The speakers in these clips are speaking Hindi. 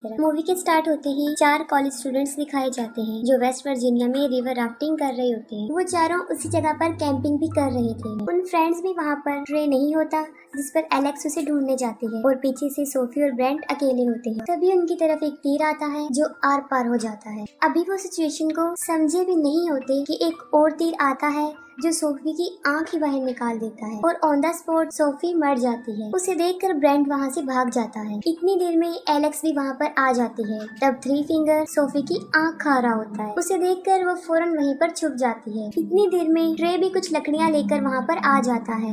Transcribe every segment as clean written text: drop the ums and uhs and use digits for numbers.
मूवी के स्टार्ट होते ही 4 कॉलेज स्टूडेंट्स दिखाए जाते हैं जो वेस्ट वर्जीनिया में रिवर राफ्टिंग कर रहे होते हैं। वो चारों उसी जगह पर कैंपिंग भी कर रहे थे। उन फ्रेंड्स भी वहाँ पर ट्रे नहीं होता जिस पर एलेक्स उसे ढूंढने जाती है और पीछे से सोफी और ब्रेंट अकेले होते हैं। तभी उनकी तरफ एक तीर आता है जो आर पार हो जाता है। अभी वो सिचुएशन को समझे भी नहीं होते कि एक और तीर आता है जो सोफी की आंख ही बाहर निकाल देता है और ऑन द स्पॉट सोफी मर जाती है। उसे देखकर ब्रेंट वहाँ से भाग जाता है। इतनी देर में एलेक्स भी वहाँ पर आ जाती है। तब थ्री फिंगर सोफी की आंख खा रहा होता है। उसे देखकर वो फौरन वहीं पर छुप जाती है। इतनी देर में ट्रे भी कुछ लकड़ियाँ लेकर वहाँ पर आ जाता है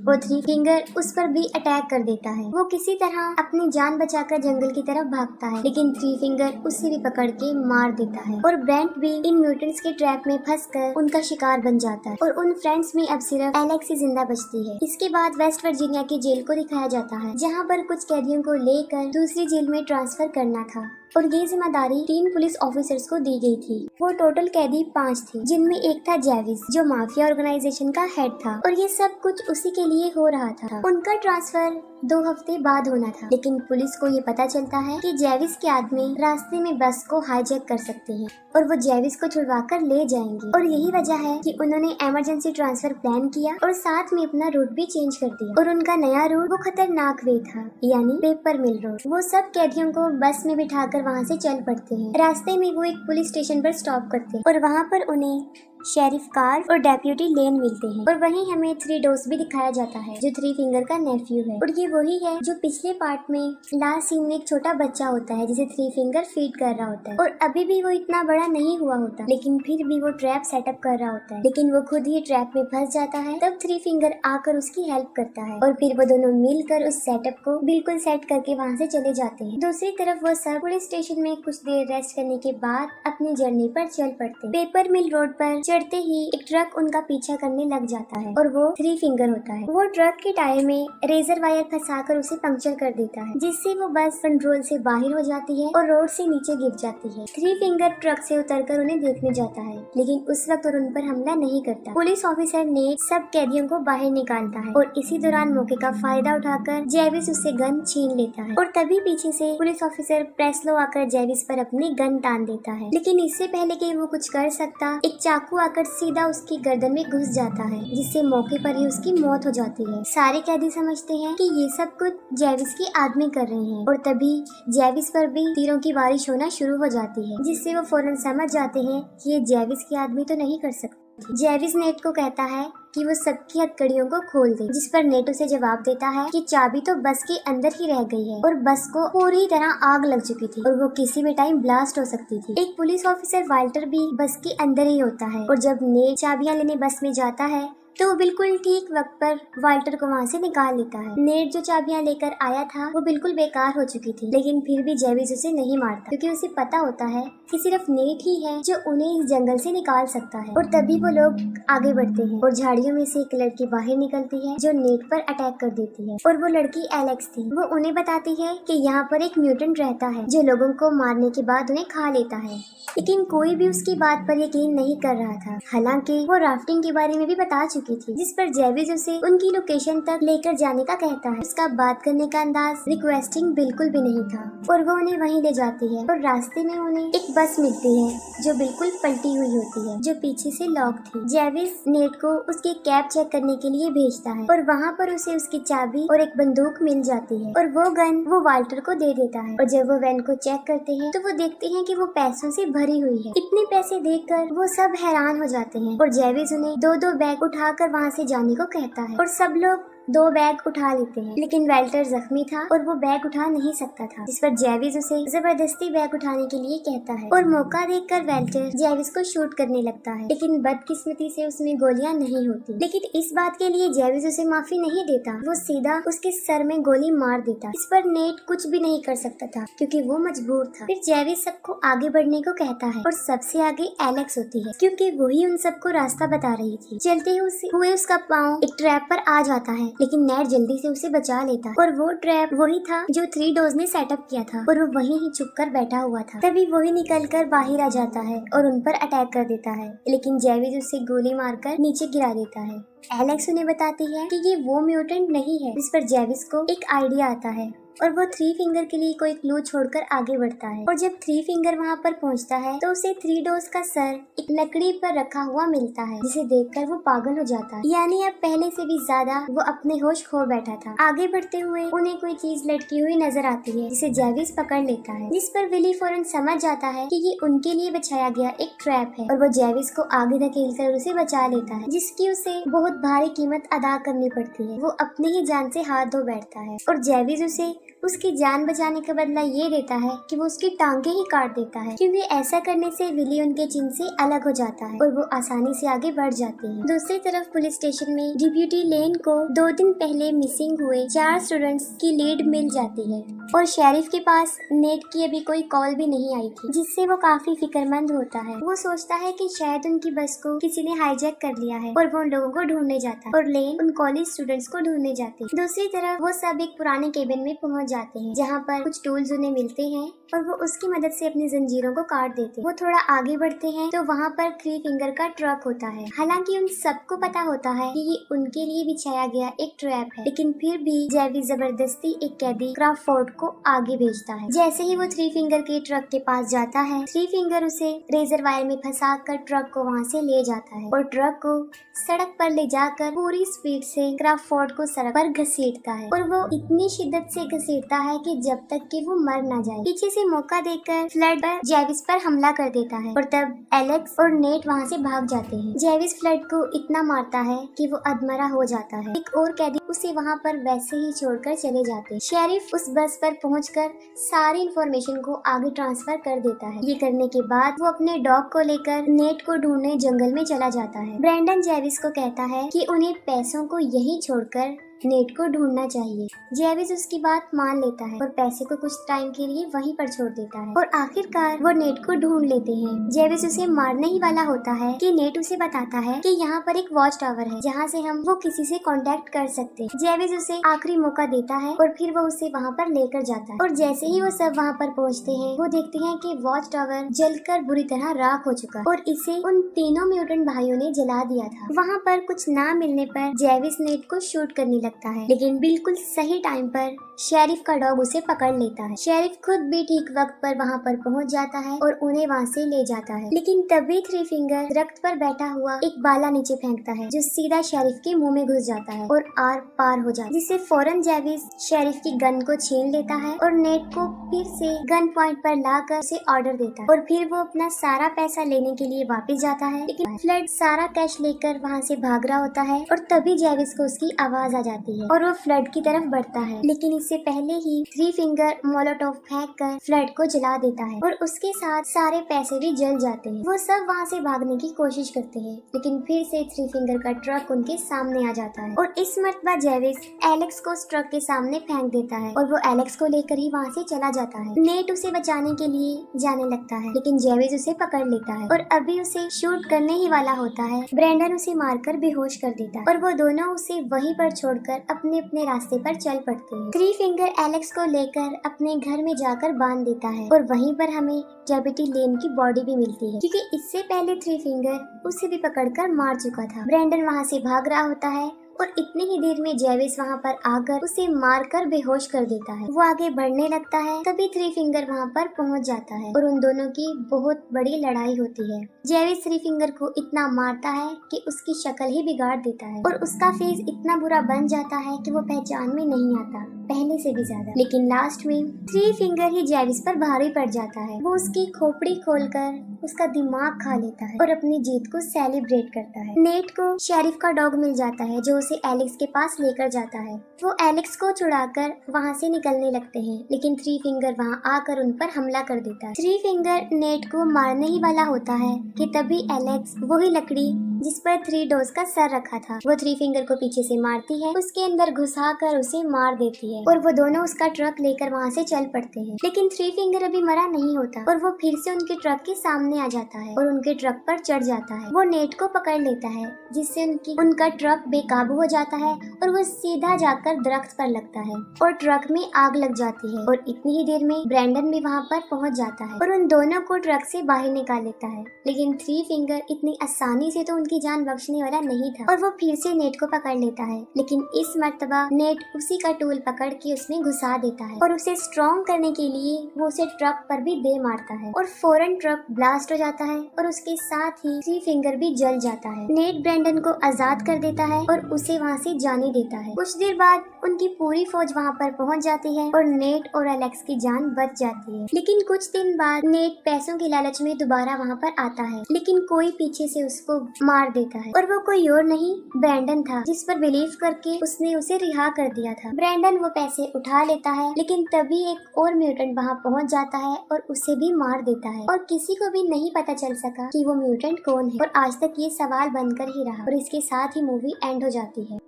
और थ्री फिंगर उस पर भी अटैक कर देता है। वो किसी तरह अपनी जान बचाकर जंगल की तरफ भागता है, लेकिन थ्री फिंगर उसे भी पकड़ के मार देता है और ब्रेंट भी इन म्यूटेंट्स के ट्रैप में फंसकर उनका शिकार बन जाता है और उन फ्रेंड्स में अब सिर्फ एलेक्स ही जिंदा बचती है। इसके बाद वेस्ट वर्जीनिया की जेल को दिखाया जाता है जहाँ पर कुछ कैदियों को लेकर दूसरी जेल में ट्रांसफर करना था और ये जिम्मेदारी 3 पुलिस ऑफिसर्स को दी गई थी। वो टोटल कैदी 5 थे जिनमें एक था जेविस जो माफिया ऑर्गेनाइजेशन का हेड था और ये सब कुछ उसी के लिए हो रहा था। उनका ट्रांसफर 2 हफ्ते बाद होना था, लेकिन पुलिस को ये पता चलता है कि जेविस के आदमी रास्ते में बस को हाईजैक कर सकते हैं और वो जेविस को छुड़वा कर ले जाएंगे और यही वजह है कि उन्होंने इमरजेंसी ट्रांसफर प्लान किया और साथ में अपना रूट भी चेंज कर दिया और उनका नया रूट वो खतरनाक वे था, यानी पेपर मिल रोड। वो सब कैदियों को बस में बिठाकर वहाँ से चल पड़ते हैं। रास्ते में वो एक पुलिस स्टेशन पर स्टॉप करते हैं और वहाँ पर उन्हें शेरिफ कार्ल और डेप्यूटी लेन मिलते हैं और वहीं हमें 3 डोज भी दिखाया जाता है जो थ्री फिंगर का नेफ्यू है और ये वही है जो पिछले पार्ट में लास्ट सीन में एक छोटा बच्चा होता है जिसे थ्री फिंगर फीड कर रहा होता है और अभी भी वो इतना बड़ा नहीं हुआ होता, लेकिन फिर भी वो ट्रैप सेटअप कर रहा होता है, लेकिन वो खुद ही ट्रैप में फंस जाता है। तब थ्री फिंगर आकर उसकी हेल्प करता है और फिर वो दोनों मिलकर उस सेटअप को बिल्कुल सेट करके वहाँ से चले जाते हैं। दूसरी तरफ वो सब पुलिस स्टेशन में कुछ देर रेस्ट करने के बाद अपनी जर्नी पर चल पड़ते हैं। पेपर मिल रोड पर चढ़ते ही एक ट्रक उनका पीछा करने लग जाता है और वो थ्री फिंगर होता है। वो ट्रक के टायर में रेजर वायर फंसाकर उसे पंक्चर कर देता है जिससे वो बस कंट्रोल से बाहर हो जाती है और रोड से नीचे गिर जाती है। थ्री फिंगर ट्रक से उतरकर उन्हें देखने जाता है, लेकिन उस वक्त उन पर हमला नहीं करता। पुलिस ऑफिसर ने सब कैदियों को बाहर निकालता है और इसी दौरान मौके का फायदा उठाकर जेविस उससे गन छीन लेता है और तभी पीछे से पुलिस ऑफिसर प्रेस्लो आकर जेविस पर अपनी गन तान देता है, लेकिन इससे पहले कि वो कुछ कर सकता एक चाकू आकर सीधा उसकी गर्दन में घुस जाता है जिससे मौके पर ही उसकी मौत हो जाती है। सारे कैदी समझते हैं कि ये सब कुछ जेविस के आदमी कर रहे हैं और तभी जेविस पर भी तीरों की बारिश होना शुरू हो जाती है जिससे वो फौरन समझ जाते हैं कि ये जेविस के आदमी तो नहीं कर सकते। जेविस नेट को कहता है कि वो सबकी हथकड़ियों को खोल दे, जिस पर नेट उसे जवाब देता है कि चाबी तो बस के अंदर ही रह गई है और बस को पूरी तरह आग लग चुकी थी और वो किसी भी टाइम ब्लास्ट हो सकती थी। एक पुलिस ऑफिसर वाल्टर भी बस के अंदर ही होता है और जब नेट चाबियां लेने बस में जाता है तो वो बिल्कुल ठीक वक्त पर वाल्टर को वहाँ से निकाल लेता है। नेट जो चाबियां लेकर आया था वो बिल्कुल बेकार हो चुकी थी, लेकिन फिर भी जेविस उसे नहीं मारता क्योंकि उसे पता होता है कि सिर्फ नेट ही है जो उन्हें इस जंगल से निकाल सकता है। और तभी वो लोग आगे बढ़ते हैं और झाड़ियों में से एक लड़की बाहर निकलती है जो नेट पर अटैक कर देती है और वो लड़की एलेक्स थी। वो उन्हें बताती है कि यहाँ पर एक म्यूटेंट रहता है जो लोगों को मारने के बाद उन्हें खा लेता है, लेकिन कोई भी उसकी बात पर यकीन नहीं कर रहा था। हालांकि वो राफ्टिंग के बारे में भी बता चुकी थी, जिस पर जेविस उसे उनकी लोकेशन तक लेकर जाने का कहता है। उसका बात करने का अंदाज रिक्वेस्टिंग बिल्कुल भी नहीं था और वो उन्हें वहीं ले जाती है और रास्ते में उन्हें एक बस मिलती है जो बिल्कुल पलटी हुई होती है जो पीछे से लॉक थी। जेविस नेट को उसकी कैब चेक करने के लिए भेजता है और वहाँ पर उसे उसकी चाबी और एक बंदूक मिल जाती है और वो गन वो वाल्टर को दे देता है और जब वो वैन को चेक करते हैं तो वो देखते हैं कि वो पैसों से भरी हुई है। इतने पैसे देखकर वो सब हैरान हो जाते हैं और जेविस उन्हें 2-2 बैग उठाकर वहाँ से जाने को कहता है और सब लोग 2 बैग उठा लेते हैं, लेकिन वाल्टर जख्मी था और वो बैग उठा नहीं सकता था, जिस पर जेविस उसे जबरदस्ती बैग उठाने के लिए कहता है और मौका देखकर वाल्टर जेविस को शूट करने लगता है, लेकिन बदकिस्मती से उसमें गोलियां नहीं होती। लेकिन इस बात के लिए जेविस उसे माफी नहीं देता, वो सीधा उसके सर में गोली मार देता। इस पर नेट कुछ भी नहीं कर सकता था क्योंकि वो मजबूर था। फिर जेविस सबको आगे बढ़ने को कहता है और सबसे आगे एलेक्स होती है क्योंकि वही उन सबको रास्ता बता रही थी। चलते हुए उसका पाँव एक ट्रैप पर आ जाता है, लेकिन नेट जल्दी से उसे बचा लेता है और वो ट्रैप वही था जो 3 डोज ने सेटअप किया था और वो वहीं ही छुपकर बैठा हुआ था। तभी वही निकलकर बाहर आ जाता है और उन पर अटैक कर देता है, लेकिन जेविस उसे गोली मारकर नीचे गिरा देता है। एलेक्स उन्हें बताती है कि ये वो म्यूटेंट नहीं है, जिस पर जेविस को एक आइडिया आता है और वो थ्री फिंगर के लिए कोई क्लू छोड़कर आगे बढ़ता है। और जब थ्री फिंगर वहाँ पर पहुँचता है तो उसे थ्री डोर्स का सर एक लकड़ी पर रखा हुआ मिलता है, जिसे देखकर वो पागल हो जाता है। यानी अब पहले से भी ज्यादा वो अपने होश खो बैठा था। आगे बढ़ते हुए उन्हें कोई चीज लटकी हुई नजर आती है, जिसे जेविस पकड़ लेता है, जिस पर विली फौरन समझ जाता है कि ये उनके लिए बिछाया गया एक ट्रैप है। और वो जेविस को आगे धकेलकर उसे बचा लेता है, जिसकी उसे बहुत भारी कीमत अदा करनी पड़ती है। वो अपनी ही जान से हाथ धो बैठता है और जेविस उसे उसकी जान बचाने का बदला ये देता है कि वो उसकी टांगे ही काट देता है, क्योंकि ऐसा करने से विली उनके चिन्ह से अलग हो जाता है और वो आसानी से आगे बढ़ जाते हैं। दूसरी तरफ पुलिस स्टेशन में डिप्टी लेन को 2 दिन पहले मिसिंग हुए 4 स्टूडेंट्स की लीड मिल जाती है और शेरिफ के पास नेट की अभी कोई कॉल भी नहीं आई थी, जिससे वो काफी फिक्रमंद होता है। वो सोचता है कि शायद उनकी बस को किसी ने हाईजैक कर लिया है और वो उन लोगों को ढूंढने जाता है और लेन उन कॉलेज स्टूडेंट्स को ढूंढने जाती है। दूसरी तरफ वो सब एक पुराने केबिन में पहुंच जाते हैं, जहाँ पर कुछ टूल्स उन्हें मिलते हैं और वो उसकी मदद से अपनी जंजीरों को काट देते हैं। वो थोड़ा आगे बढ़ते हैं तो वहाँ पर थ्री फिंगर का ट्रक होता है। हालांकि उन सबको पता होता है कि ये उनके लिए बिछाया गया एक ट्रैप है, लेकिन फिर भी जेविस जबरदस्ती एक कैदी क्रॉफोर्ड को आगे भेजता है। जैसे ही वो थ्री फिंगर के ट्रक के पास जाता है, थ्री फिंगर उसे रेजर वायर में फंसा कर ट्रक को वहाँ से ले जाता है और ट्रक को सड़क पर ले जाकर पूरी स्पीड से क्रॉफोर्ड को सड़क पर घसीटता है और वो इतनी शिद्दत से घसीटता है कि जब तक कि वो मर ना जाए। पीछे से मौका देकर फ्लड जेविस पर हमला कर देता है और तब एलेक्स और नेट वहाँ से भाग जाते हैं। जेविस फ्लड को इतना मारता है कि वो अधमरा हो जाता है। एक और कैदी उसे वहाँ पर वैसे ही छोड़कर चले जाते हैं। शेरिफ उस बस पर पहुंचकर सारी इंफॉर्मेशन को आगे ट्रांसफर कर देता है। ये करने के बाद वो अपने डॉग को लेकर नेट को ढूंढने जंगल में चला जाता है। ब्रैंडन जेविस को कहता है कि उन्हें पैसों को यहीं छोड़कर नेट को ढूंढना चाहिए। जेविस उसकी बात मान लेता है और पैसे को कुछ टाइम के लिए वहीं पर छोड़ देता है और आखिरकार वो नेट को ढूंढ लेते हैं। जेविस उसे मारने ही वाला होता है कि नेट उसे बताता है कि यहाँ पर एक वॉच टावर है, जहाँ से हम वो किसी से कांटेक्ट कर सकते हैं। जेविस उसे आखिरी मौका देता है और फिर वो उसे वहाँ पर लेकर जाता है और जैसे ही वो सब वहाँ पर पहुँचते हैं, वो देखते हैं कि वॉच टावर जलकर बुरी तरह राख हो चुका और इसे उन तीनों म्यूटेंट भाइयों ने जला दिया था। वहाँ पर कुछ ना मिलने पर जेविस नेट को शूट करने लगता है, लेकिन बिल्कुल सही टाइम पर शेरिफ का डॉग उसे पकड़ लेता है। शेरिफ खुद भी ठीक वक्त पर वहाँ पर पहुँच जाता है और उन्हें वहाँ से ले जाता है, लेकिन तभी थ्री फिंगर दरख्त पर बैठा हुआ एक बाला नीचे फेंकता है, जो सीधा शेरिफ के मुंह में घुस जाता है और आर पार हो जाता है, जिससे फौरन जेविस शेरिफ की गन को छीन लेता है और नेट को फिर से गन पॉइंट पर लाकर उसे ऑर्डर देता है और फिर वो अपना सारा पैसा लेने के लिए वापस जाता है। लेकिन फ्लड सारा कैश लेकर वहाँ से भाग रहा होता है और तभी जेविस को उसकी आवाज आ जाती है और वो फ्लड की तरफ बढ़ता है, लेकिन इससे पहले ही थ्री फिंगर मोलोटोव फेंक कर फ्लड को जला देता है और उसके साथ सारे पैसे भी जल जाते हैं। वो सब वहाँ से भागने की कोशिश करते हैं, लेकिन फिर से थ्री फिंगर का ट्रक उनके सामने आ जाता है और इस मर्तबा जेविस एलेक्स को उस ट्रक के सामने फेंक देता है और वो एलेक्स को लेकर ही वहाँ से चला जाता है। नेट उसे बचाने के लिए जाने लगता है, लेकिन जेविस उसे पकड़ लेता है और अभी उसे शूट करने ही वाला होता है। ब्रैंडन उसे मारकर बेहोश कर देता है और वो दोनों उसे वहीं पर छोड़कर अपने अपने रास्ते पर चल पड़ते हैं। थ्री फिंगर एलेक्स को लेकर अपने घर में जाकर बांध देता है और वहीं पर हमें डेप्यूटी लेन की बॉडी भी मिलती है, क्योंकि इससे पहले थ्री फिंगर उसे भी पकड़कर मार चुका था। ब्रैंडन वहाँ से भाग रहा होता है और इतनी ही देर में जेविस वहाँ पर आकर उसे मारकर बेहोश कर देता है। वो आगे बढ़ने लगता है, तभी थ्री फिंगर वहाँ पर पहुँच जाता है और उन दोनों की बहुत बड़ी लड़ाई होती है। जेविस थ्री फिंगर को इतना मारता है कि उसकी शक्ल ही बिगाड़ देता है और उसका फेस इतना बुरा बन जाता है कि वो पहचान में नहीं आता पहले से भी ज्यादा। लेकिन लास्ट में थ्री फिंगर ही जेविस पर भारी पड़ जाता है। वो उसकी खोपड़ी खोलकर उसका दिमाग खा लेता है और अपनी जीत को सेलिब्रेट करता है। नेट को शेरिफ का डॉग मिल जाता है, जो उसे एलेक्स के पास लेकर जाता है। वो एलेक्स को छुड़ाकर वहाँ से निकलने लगते हैं, लेकिन थ्री फिंगर वहाँ आकर उन पर हमला कर देता है। थ्री फिंगर नेट को मारने ही वाला होता है कि तभी एलेक्स वही लकड़ी जिस पर थ्री डोर्स का सर रखा था, वो थ्री फिंगर को पीछे से मारती है, उसके अंदर घुसा कर उसे मार देती है और वो दोनों उसका ट्रक लेकर वहाँ से चल पड़ते हैं। लेकिन थ्री फिंगर अभी मरा नहीं होता और वो फिर से उनके ट्रक के सामने आ जाता है और उनके ट्रक पर चढ़ जाता है। वो नेट को पकड़ लेता है, जिससे उनका ट्रक बेकाबू हो जाता है और वो सीधा जाकर दरख्त पर लगता है और ट्रक में आग लग जाती है और इतनी ही देर में ब्रैंडन भी वहाँ पर पहुँच जाता है और उन दोनों को ट्रक से बाहर निकाल लेता है। लेकिन थ्री फिंगर इतनी आसानी से तो उनके की जान बख्शने वाला नहीं था और वो फिर से नेट को पकड़ लेता है। लेकिन इस मर्तबा नेट उसी का टूल पकड़ के उसमें घुसा देता है और उसे स्ट्रॉन्ग करने के लिए वो उसे ट्रक पर भी दे मारता है और फौरन ट्रक ब्लास्ट हो जाता है और उसके साथ ही थ्री फिंगर भी जल जाता है। नेट ब्रैंडन को आजाद कर देता है और उसे वहाँ से जाने देता है। कुछ देर बाद उनकी पूरी फौज वहाँ पर पहुँच जाती है और नेट और एलेक्स की जान बच जाती है। लेकिन कुछ दिन बाद नेट पैसों के लालच में दोबारा वहाँ पर आता है, लेकिन कोई पीछे से उसको मार देता है और वो कोई और नहीं ब्रैंडन था, जिस पर बिलीव करके उसने उसे रिहा कर दिया था। ब्रैंडन वो पैसे उठा लेता है, लेकिन तभी एक और म्यूटेंट वहाँ पहुँच जाता है और उसे भी मार देता है और किसी को भी नहीं पता चल सका कि वो म्यूटेंट कौन है और आज तक ये सवाल बनकर ही रहा और इसके साथ ही मूवी एंड हो जाती है।